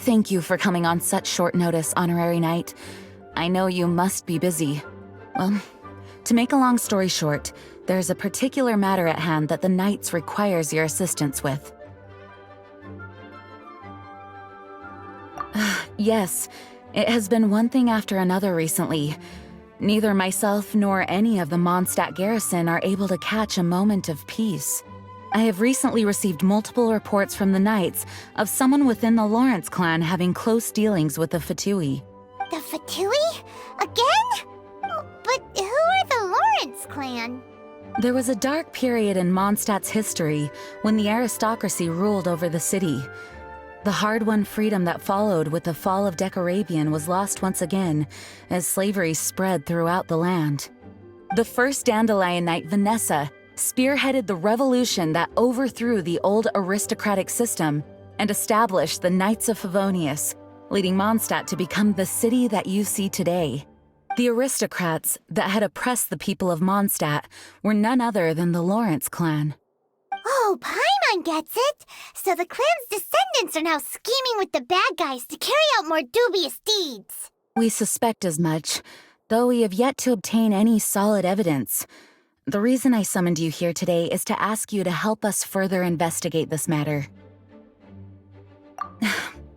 Thank you for coming on such short notice, Honorary Knight. I know you must be busy. Well, to make a long story short, there's a particular matter at hand that the Knights requires your assistance with. Yes, it has been one thing after another recently. Neither myself nor any of the Mondstadt garrison are able to catch a moment of peace. I have recently received multiple reports from the Knights of someone within the Lawrence clan having close dealings with the Fatui. The Fatui? Again? But who are the Lawrence clan? There was a dark period in Mondstadt's history when the aristocracy ruled over the city. The hard-won freedom that followed with the fall of Decarabian was lost once again as slavery spread throughout the land. The first Dandelion Knight, Vanessa, spearheaded the revolution that overthrew the old aristocratic system and established the Knights of Favonius, leading Mondstadt to become the city that you see today. The aristocrats that had oppressed the people of Mondstadt were none other than the Lawrence clan. Oh, Paimon gets it! So the clan's descendants are now scheming with the bad guys to carry out more dubious deeds. We suspect as much, though we have yet to obtain any solid evidence. The reason I summoned you here today is to ask you to help us further investigate this matter.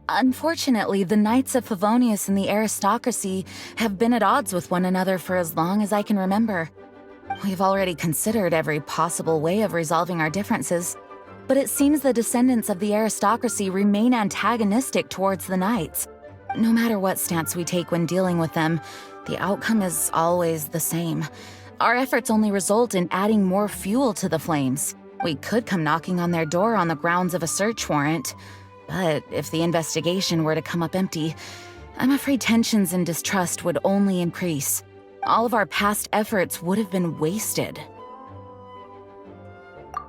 Unfortunately, the Knights of Favonius and the aristocracy have been at odds with one another for as long as I can remember. We've already considered every possible way of resolving our differences, but it seems the descendants of the aristocracy remain antagonistic towards the Knights. No matter what stance we take when dealing with them, the outcome is always the same. Our efforts only result in adding more fuel to the flames. We could come knocking on their door on the grounds of a search warrant, but if the investigation were to come up empty, I'm afraid tensions and distrust would only increase. All of our past efforts would have been wasted.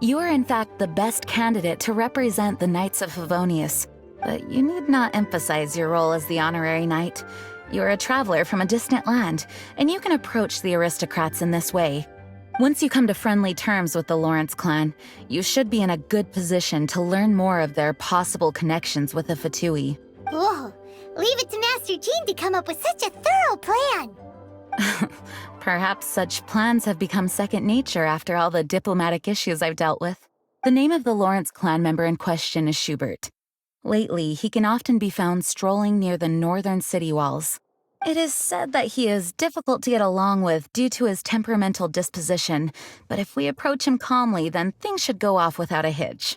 You are in fact the best candidate to represent the Knights of Favonius, but you need not emphasize your role as the honorary knight. You are a traveler from a distant land, and you can approach the aristocrats in this way. Once you come to friendly terms with the Lawrence clan, you should be in a good position to learn more of their possible connections with the Fatui. Whoa, leave it to Master Jean to come up with such a thorough plan! Perhaps such plans have become second nature after all the diplomatic issues I've dealt with. The name of the Lawrence clan member in question is Schubert. Lately, he can often be found strolling near the northern city walls. It is said that he is difficult to get along with due to his temperamental disposition, but if we approach him calmly, then things should go off without a hitch.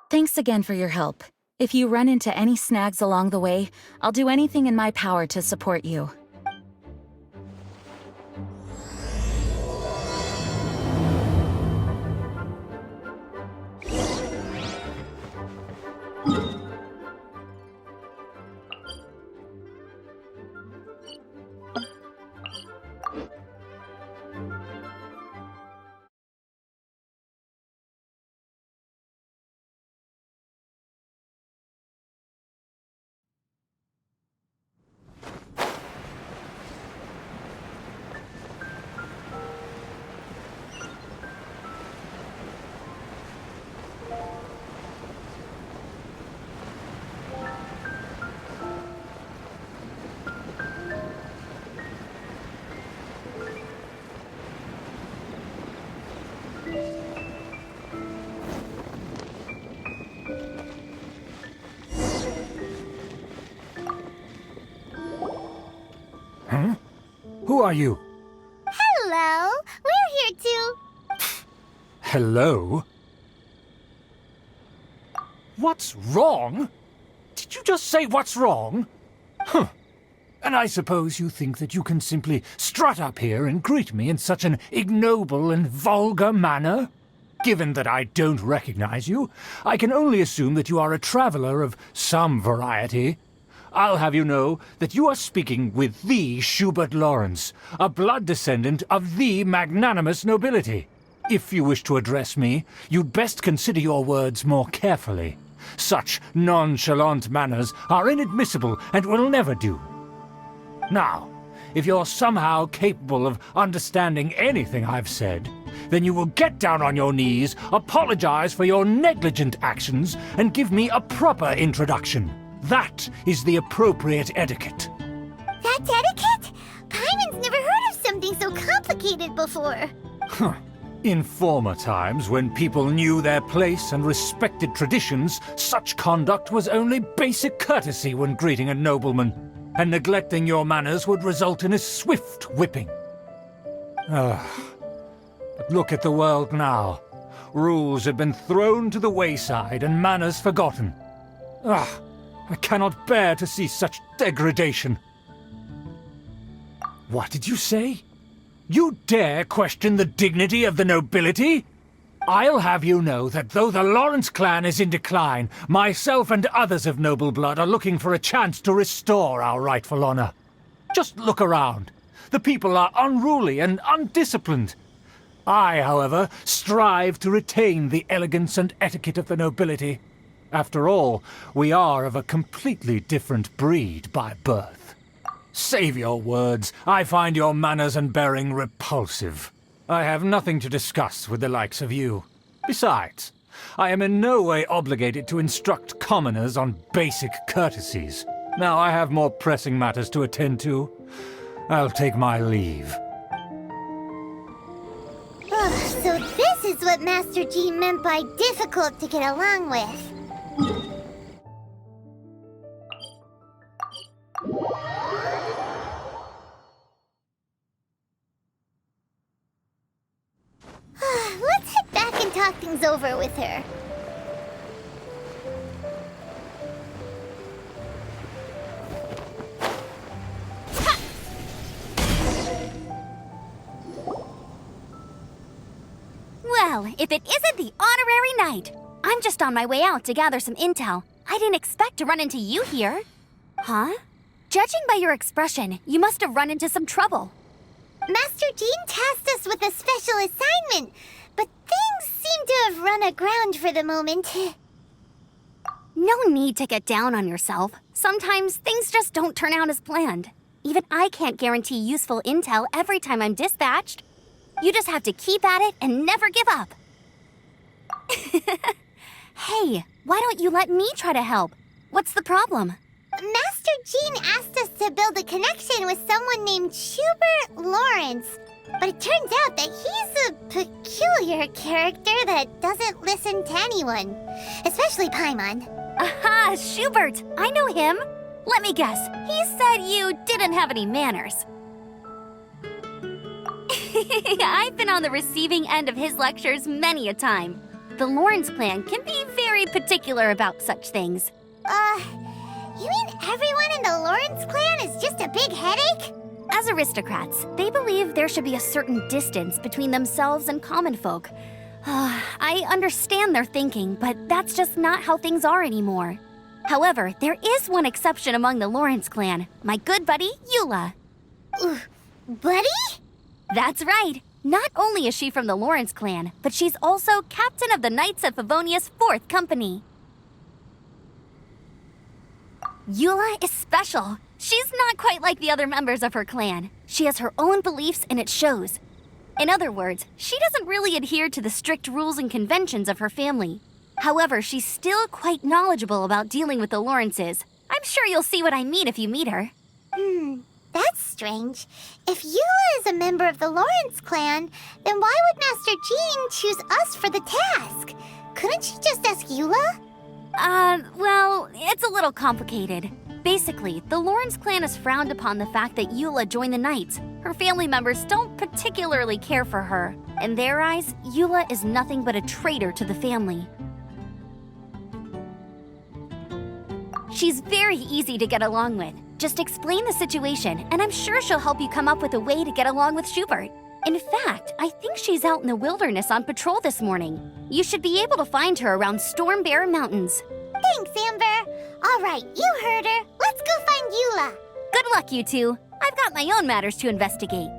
Thanks again for your help. If you run into any snags along the way, I'll do anything in my power to support you. Huh? Who are you? Hello, we're here to... Hello? What's wrong? Did you just say what's wrong? Huh. And I suppose you think that you can simply strut up here and greet me in such an ignoble and vulgar manner? Given that I don't recognize you, I can only assume that you are a traveler of some variety. I'll have you know that you are speaking with the Schubert Lawrence, a blood descendant of the magnanimous nobility. If you wish to address me, you'd best consider your words more carefully. Such nonchalant manners are inadmissible and will never do. Now, if you're somehow capable of understanding anything I've said, then you will get down on your knees, apologize for your negligent actions, and give me a proper introduction. That is the appropriate etiquette. That's etiquette? Paimon's never heard of something so complicated before. Huh. In former times, when people knew their place and respected traditions, such conduct was only basic courtesy when greeting a nobleman, and neglecting your manners would result in a swift whipping. But look at the world now. Rules have been thrown to the wayside and manners forgotten. I cannot bear to see such degradation. What did you say? You dare question the dignity of the nobility? I'll have you know that though the Lawrence clan is in decline, myself and others of noble blood are looking for a chance to restore our rightful honor. Just look around. The people are unruly and undisciplined. I, however, strive to retain the elegance and etiquette of the nobility. After all, we are of a completely different breed by birth. Save your words. I find your manners and bearing repulsive. I have nothing to discuss with the likes of you. Besides, I am in no way obligated to instruct commoners on basic courtesies. Now I have more pressing matters to attend to. I'll take my leave. So this is what Master G meant by difficult to get along with. Let's head back and talk things over with her. Well, if it isn't the honorary knight! I'm just on my way out to gather some intel. I didn't expect to run into you here. Huh? Judging by your expression, you must have run into some trouble. Master Jean tasked us with a special assignment, but things seem to have run aground for the moment. No need to get down on yourself. Sometimes things just don't turn out as planned. Even I can't guarantee useful intel every time I'm dispatched. You just have to keep at it and never give up. Hey, why don't you let me try to help? What's the problem? Master Jean asked us to build a connection with someone named Schubert Lawrence. But it turns out that he's a peculiar character that doesn't listen to anyone. Especially Paimon. Aha, Schubert! I know him. Let me guess, he said you didn't have any manners. I've been on the receiving end of his lectures many a time. The Lawrence clan can be very particular about such things. You mean everyone in the Lawrence clan is just a big headache? As aristocrats, they believe there should be a certain distance between themselves and common folk. I understand their thinking, but that's just not how things are anymore. However, there is one exception among the Lawrence clan, my good buddy, Eula. Buddy? That's right. Not only is she from the Lawrence clan, but she's also captain of the Knights of Favonia's 4th Company. Eula is special. She's not quite like the other members of her clan. She has her own beliefs and it shows. In other words, she doesn't really adhere to the strict rules and conventions of her family. However, she's still quite knowledgeable about dealing with the Lawrences. I'm sure you'll see what I mean if you meet her. That's strange. If Eula is a member of the Lawrence clan, then why would Master Jean choose us for the task? Couldn't she just ask Eula? Well, it's a little complicated. Basically, the Lawrence clan has frowned upon the fact that Eula joined the Knights. Her family members don't particularly care for her. In their eyes, Eula is nothing but a traitor to the family. She's very easy to get along with. Just explain the situation, and I'm sure she'll help you come up with a way to get along with Schubert. In fact, I think she's out in the wilderness on patrol this morning. You should be able to find her around Storm Bear Mountains. Thanks, Amber. All right, you heard her. Let's go find Eula. Good luck, you two. I've got my own matters to investigate.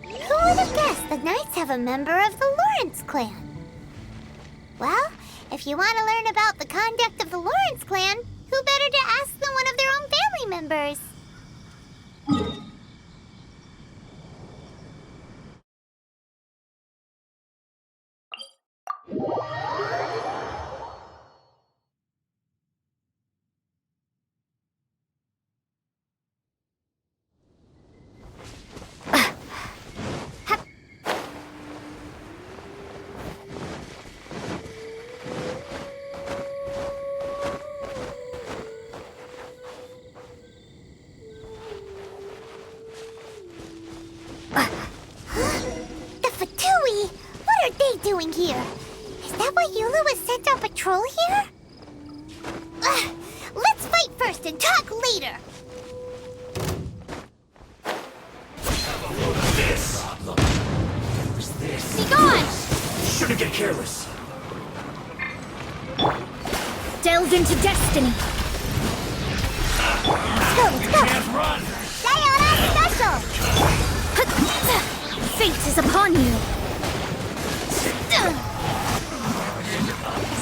Who would have guessed the Knights have a member of the Lawrence clan? Well, if you want to learn about the conduct of the Lawrence clan, who better to ask than one of their own family members? doing here? Is that why Eula was sent on patrol here? Let's fight first and talk later! This! This? Be gone! Shouldn't get careless. Delve into destiny. Let's go, let's go! Can't run! Sayonara special! Fate is upon you.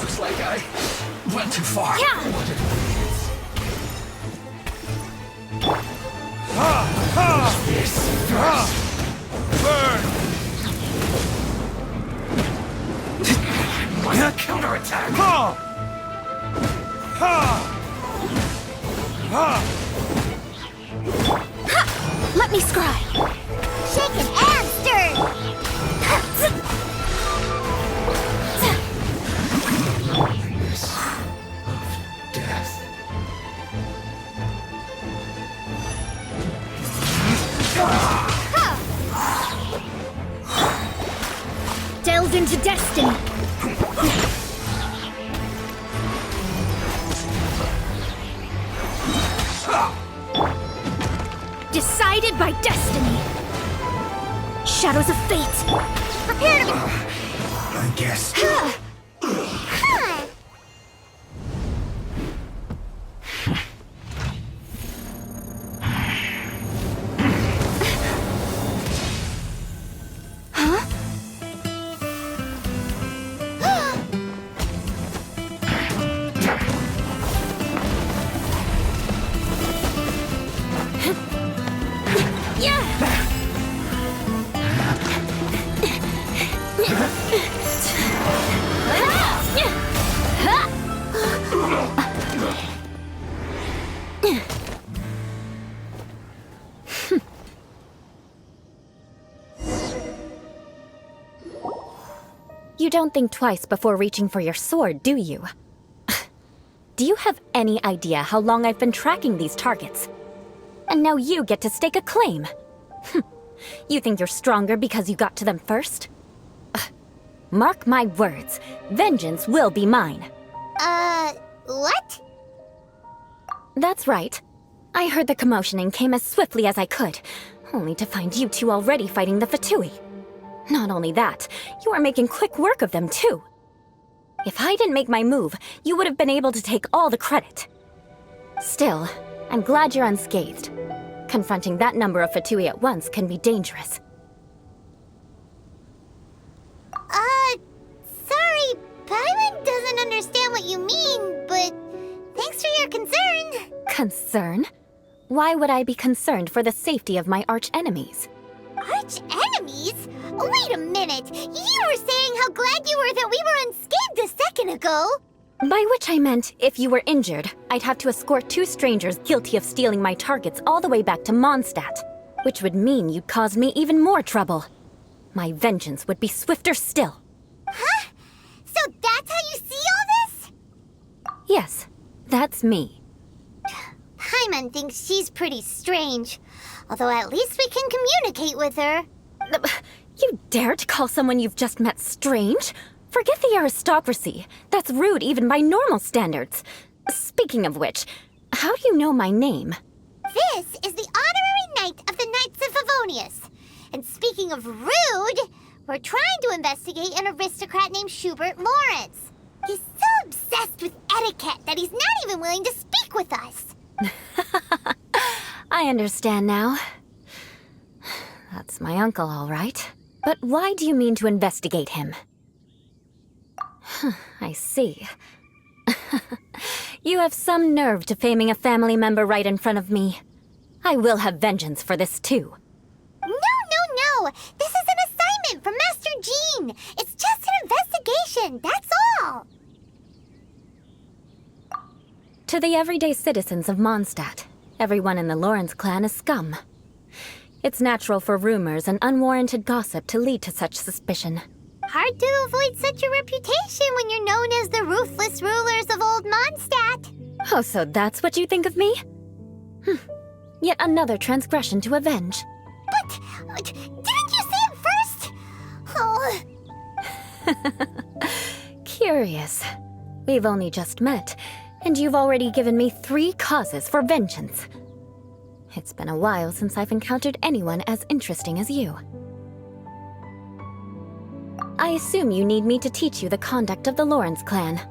Looks like I went too far. Yeah. This burn! Counterattack! Let me scry. Shaken and stirred! Death. Delve into destiny. Decided by destiny. Shadows of fate. Prepare to I guess. You don't think twice before reaching for your sword, do you? Do you have any idea how long I've been tracking these targets? And now you get to stake a claim. You think you're stronger because you got to them first? Mark my words, vengeance will be mine. What? That's right. I heard the commotion and came as swiftly as I could, only to find you two already fighting the Fatui. Not only that, you are making quick work of them too. If I didn't make my move, you would have been able to take all the credit. Still, I'm glad you're unscathed. Confronting that number of Fatui at once can be dangerous. Sorry, Paimon doesn't understand what you mean, but thanks for your concern. Concern? Why would I be concerned for the safety of my arch-enemies? Arch-enemies? Wait a minute! You were saying how glad you were that we were unscathed a second ago! By which I meant, if you were injured, I'd have to escort two strangers guilty of stealing my targets all the way back to Mondstadt, which would mean you'd cause me even more trouble. My vengeance would be swifter still. Huh? So that's how you see all this? Yes, that's me. Paimon thinks she's pretty strange, although at least we can communicate with her. You dare to call someone you've just met strange? Forget the aristocracy. That's rude even by normal standards. Speaking of which, how do you know my name? This is the honorary knight of the Knights of Favonius. And speaking of rude, we're trying to investigate an aristocrat named Schubert Lawrence. He's so obsessed with etiquette that he's not even willing to speak with us. I understand now. That's my uncle, all right. But why do you mean to investigate him? I see. You have some nerve to faming a family member right in front of me. I will have vengeance for this too. No. This is an assignment from Master Jean. It's just an investigation, that's all. To the everyday citizens of Mondstadt, everyone in the Lawrence clan is scum. It's natural for rumors and unwarranted gossip to lead to such suspicion. Hard to avoid such a reputation when you're known as the ruthless rulers of Old Mondstadt. Oh, so that's what you think of me? Yet another transgression to avenge. But didn't you say it first? Oh. Curious. We've only just met, and you've already given me 3 causes for vengeance. It's been a while since I've encountered anyone as interesting as you. I assume you need me to teach you the conduct of the Lawrence clan.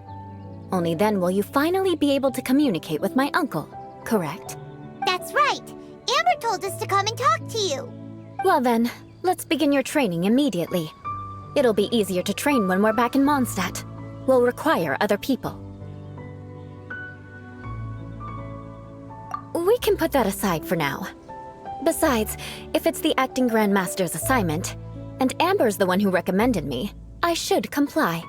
Only then will you finally be able to communicate with my uncle, correct? That's right. Amber told us to come and talk to you. Well then, let's begin your training immediately. It'll be easier to train when we're back in Mondstadt. We'll require other people. We can put that aside for now. Besides, if it's the acting Grandmaster's assignment, and Amber's the one who recommended me, I should comply.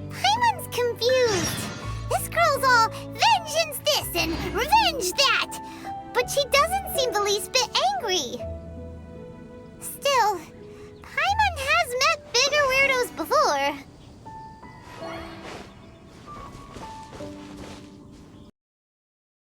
Paimon's confused. This girl's all vengeance this and revenge that. But she doesn't seem the least bit angry. Still, Paimon has met bigger weirdos before.